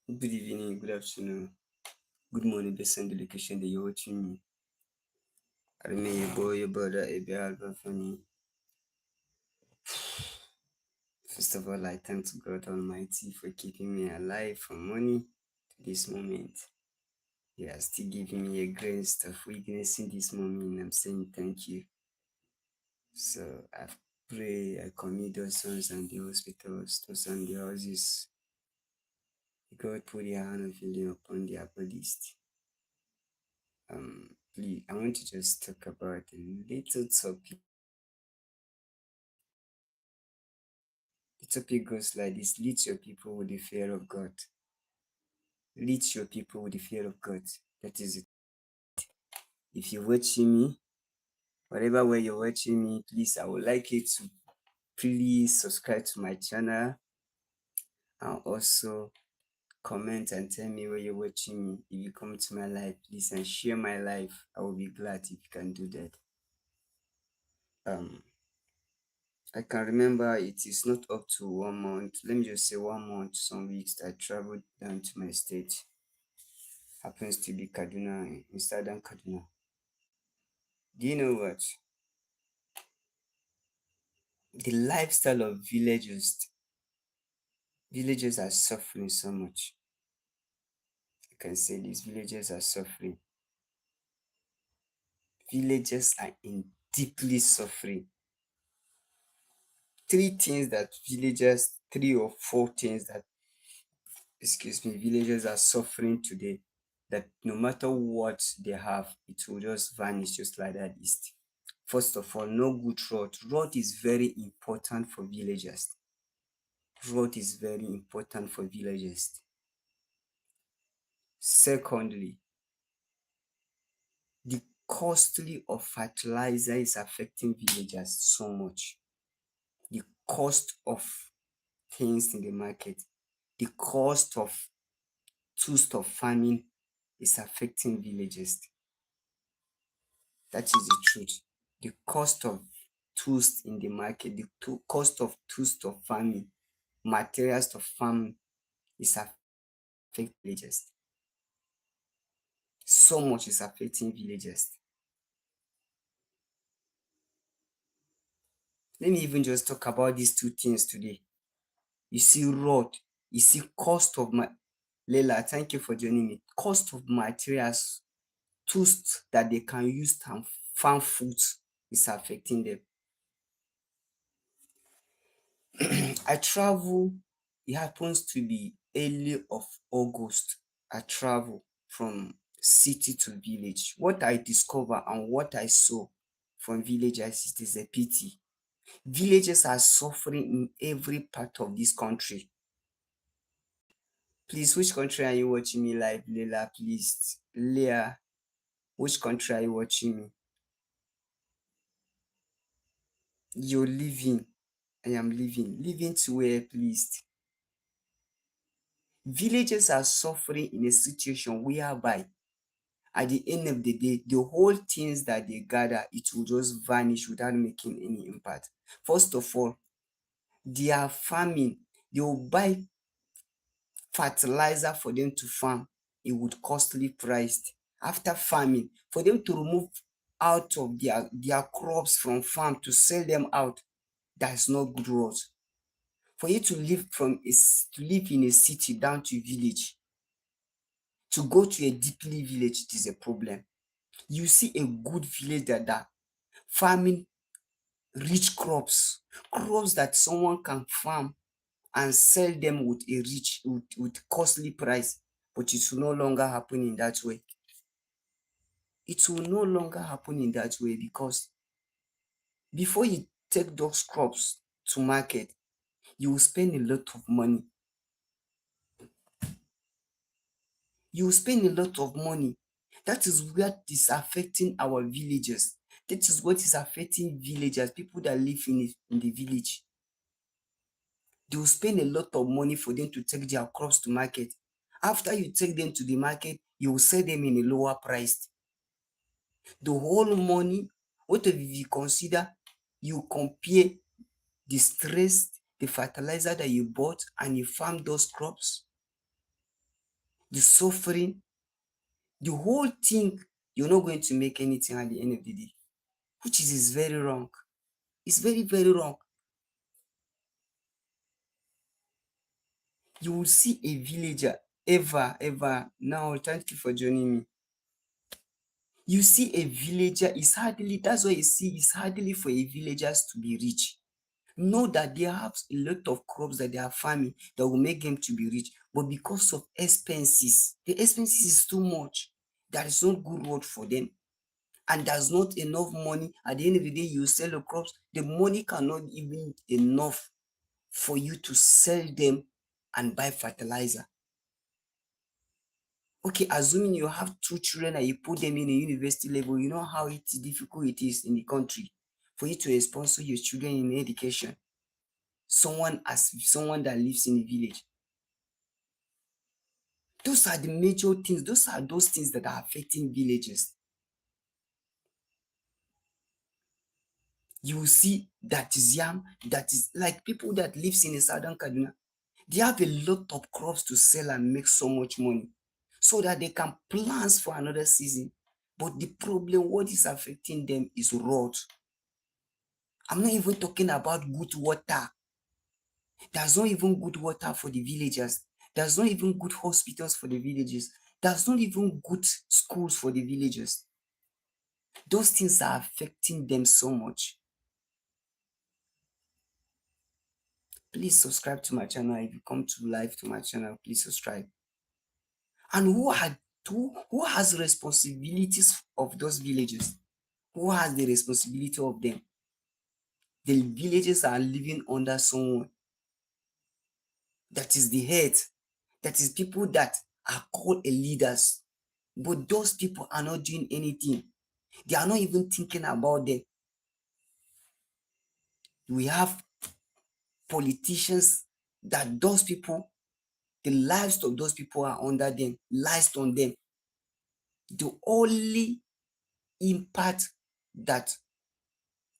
Good evening, good afternoon, good morning, based on the location that you're watching me. I remain your boy, your brother, Abel, albal. First of all, I thank God Almighty for keeping me alive from morning to this moment. He has still given me a grace of witnessing this moment. I'm saying thank you. So I pray, I commit those sons and the hospitals, those and the houses. God put your hand of healing upon their bodies. Please, I want to just talk about a little topic. The topic goes like this: lead your people with the fear of God. Lead your people with the fear of God. That is it. If you're watching me, whatever way you're watching me, please, I would like you to please subscribe to my channel and also comment and tell me where you're watching me. If you come to my life, please, and share my life. I will be glad if you can do that. I can remember it is not up to 1 month. Let me just say 1 month, some weeks. I traveled down to my state. Happens to be Kaduna, in southern Kaduna. Do you know what? The lifestyle of villagers are suffering so much. I can say these villagers are suffering. Villagers are in deeply suffering. Three or four things that, excuse me, villagers are suffering today, that no matter what they have, it will just vanish just like that. First of all, no good road. Road is very important for villagers. Road is very important for villagers. Secondly, the costly of fertilizer is affecting villagers so much. The cost of things in the market, the cost of tools of farming is affecting villagers. That is the truth. The cost of tools in the market, the cost of tools of farming, materials of farming is affecting villagers. So much is affecting villagers. Let me even just talk about these two things today. You see road, you see cost of my Leila, thank you for joining me. Cost of materials, tools that they can use to farm food is affecting them. I travel, it happens to be early of August. I travel from city to village. What I discover and what I saw from villagers is a pity. Villages are suffering in every part of this country. Please, which country are you watching me live, Leila? Please, Leah, which country are you watching me? You're living. I am living. Living to where, please? Villages are suffering in a situation whereby at the end of the day, the whole things that they gather, it will just vanish without making any impact. First of all, they are farming. They will buy fertilizer for them to farm. It would costly priced. After farming, for them to remove out of their crops from farm to sell them out, that's not good road. For you to live in a city down to village, to go to a deeply village, it is a problem. You see a good village that farming rich crops that someone can farm and sell them with costly price, but it will no longer happen in that way. It will no longer happen in that way because before you take those crops to market, you will spend a lot of money. You will spend a lot of money. That is what is affecting our villages. That is what is affecting villagers, people that live in the village. They will spend a lot of money for them to take their crops to market. After you take them to the market, you will sell them in a lower price. The whole money, what if you consider, you compare the stress, the fertilizer that you bought and you farm those crops, the suffering, the whole thing, you're not going to make anything at the end of the day, which is very wrong. It's very, very wrong. You will see a villager, ever. Now, thank you for joining me. You see a villager, it's hardly, that's why you see it's hardly for a villagers to be rich. Know that they have a lot of crops that they are farming that will make them to be rich, but because of expenses, the expenses is too much. That is not good word for them, and there's not enough money. At the end of the day, you sell the crops, the money cannot even enough for you to sell them and buy fertilizer. Okay, assuming you have two children and you put them in a university level, you know how difficult it is in the country for you to sponsor your children in education. Someone that lives in a village. Those are the major things. Those are those things that are affecting villages. You will see that is yam, that is like people that lives in the southern Kaduna. They have a lot of crops to sell and make so much money so that they can plant for another season. But the problem, what is affecting them is rot. I'm not even talking about good water. There's not even good water for the villagers. There's not even good hospitals for the villages. There's not even good schools for the villagers. Those things are affecting them so much. Please subscribe to my channel. If you come to live to my channel, please subscribe. And who has responsibilities of those villages? Who has the responsibility of them? The villages are living under someone that is the head, that is people that are called a leaders. But those people are not doing anything. They are not even thinking about them. We have politicians that those people, the lives of those people are under them, lies on them. The only impact that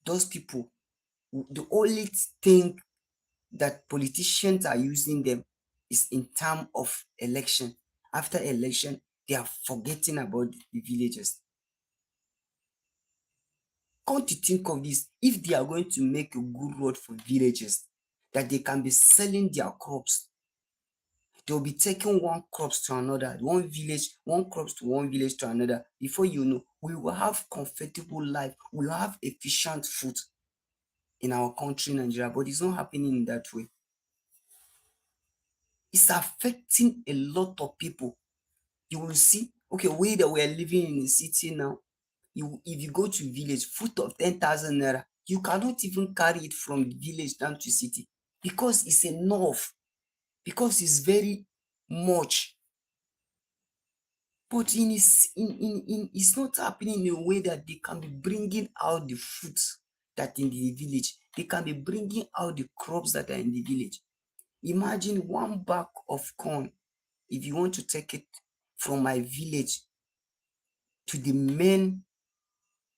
those people, the only thing that politicians are using them is in terms of election. After election, they are forgetting about the villagers. Come to think of this, if they are going to make a good road for villages, that they can be selling their crops, they'll be taking one crops to another, one crops to one village to another. Before you know, we will have comfortable life, we will have efficient food in our country, Nigeria, but it's not happening in that way. It's affecting a lot of people. You will see, okay, we that we are living in the city now, if you go to village, food of 10,000 naira, you cannot even carry it from village down to city because it's enough, because it's very much. But it's not happening in a way that they can be bringing out the fruits that in the village. They can be bringing out the crops that are in the village. Imagine one bag of corn. If you want to take it from my village to the main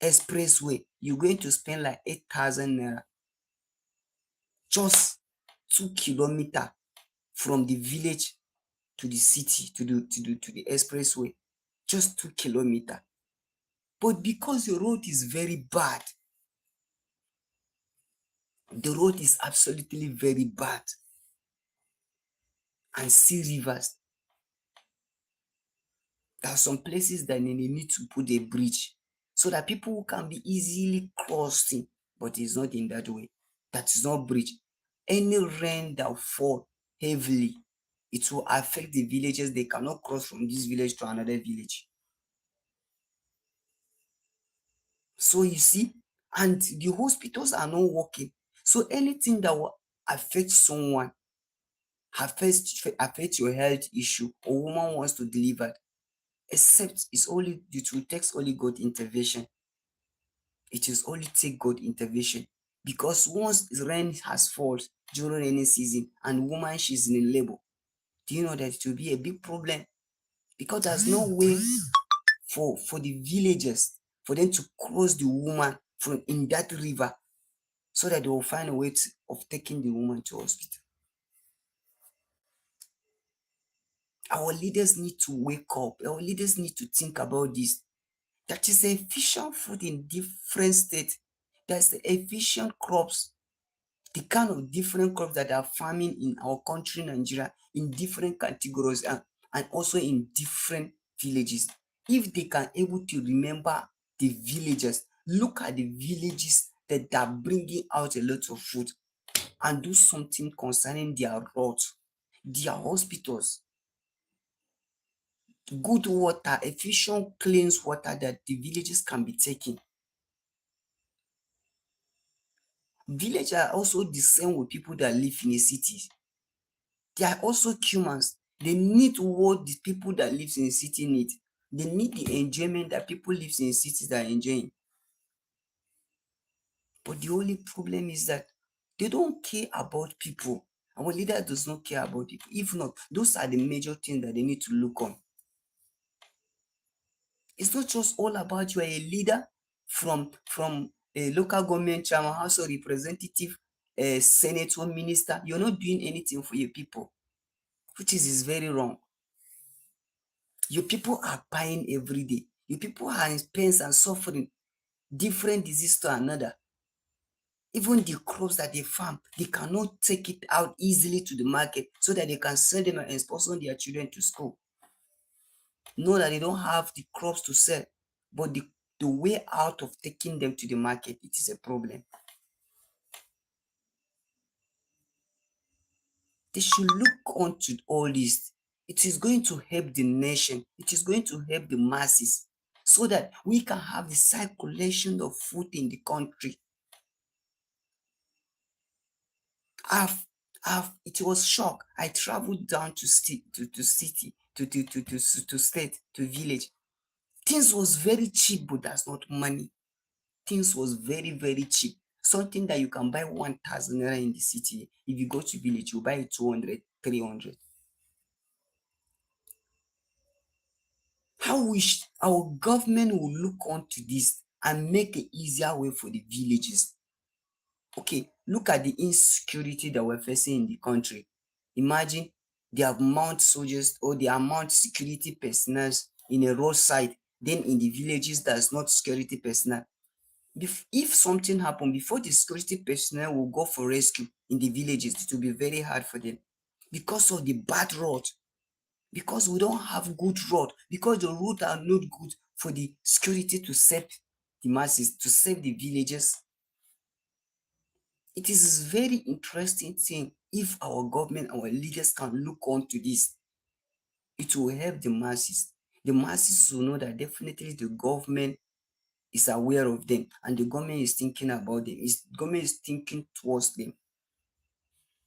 expressway, you're going to spend like 8,000 naira. Just 2 kilometers from the village to the city, to the expressway. Just 2 kilometers. But because the road is very bad, the road is absolutely very bad, and see rivers, there are some places that they need to put a bridge so that people can be easily crossing, but it's not in that way. That is not bridge. Any rain that fall heavily, it will affect the villages. They cannot cross from this village to another village. So you see, and the hospitals are not working. So anything that will affect someone, affect your health issue, or woman wants to deliver, except it will take only God intervention. It is only take God intervention. Because once rain has fallen during rainy season and woman she's in labor, do you know that it will be a big problem? Because there's no way for the villagers for them to cross the woman from in that river so that they will find a way of taking the woman to hospital. Our leaders need to wake up. Our leaders need to think about this. That is efficient food in different states. There's efficient crops, the kind of different crops that are farming in our country, Nigeria, in different categories and also in different villages. If they can able to remember the villagers, look at the villages that are bringing out a lot of food and do something concerning their roads, their hospitals, good water, efficient, clean water that the villages can be taking. Villages are also the same with people that live in a city. They are also humans. They need what the people that live in a city need. They need the enjoyment that people live in cities are enjoying. But the only problem is that they don't care about people. Our leader does not care about people. If not, those are the major things that they need to look on. It's not just all about you are a leader from a local government chairman, house of representative, a senator, minister. You're not doing anything for your people, which is very wrong. Your people are buying every day. Your people are in pain and suffering, different disease to another. Even the crops that they farm, they cannot take it out easily to the market so that they can send them and sponsor their children to school. Know that they don't have the crops to sell, but the way out of taking them to the market, it is a problem. They should look onto all this. It is going to help the nation. It is going to help the masses so that we can have the circulation of food in the country. I've, it was shock. I traveled down to city, to state, to village. Things was very cheap, but that's not money. Things was very, very cheap. Something that you can buy 1,000 naira in the city. If you go to village, you buy it 200, 300. How wish our government will look onto this and make an easier way for the villages. Okay, look at the insecurity that we're facing in the country. Imagine they have mount soldiers or they are mount security personnel in a roadside, then in the villages there's not security personnel. If something happened before the security personnel will go for rescue in the villages, it will be very hard for them because of the bad road, because we don't have good road, because the roads are not good for the security to save the masses, to save the villages. It is very interesting thing if our government, our leaders can look onto this. It will help the masses. The masses will know that definitely the government is aware of them and the government is thinking about them. The government is thinking towards them.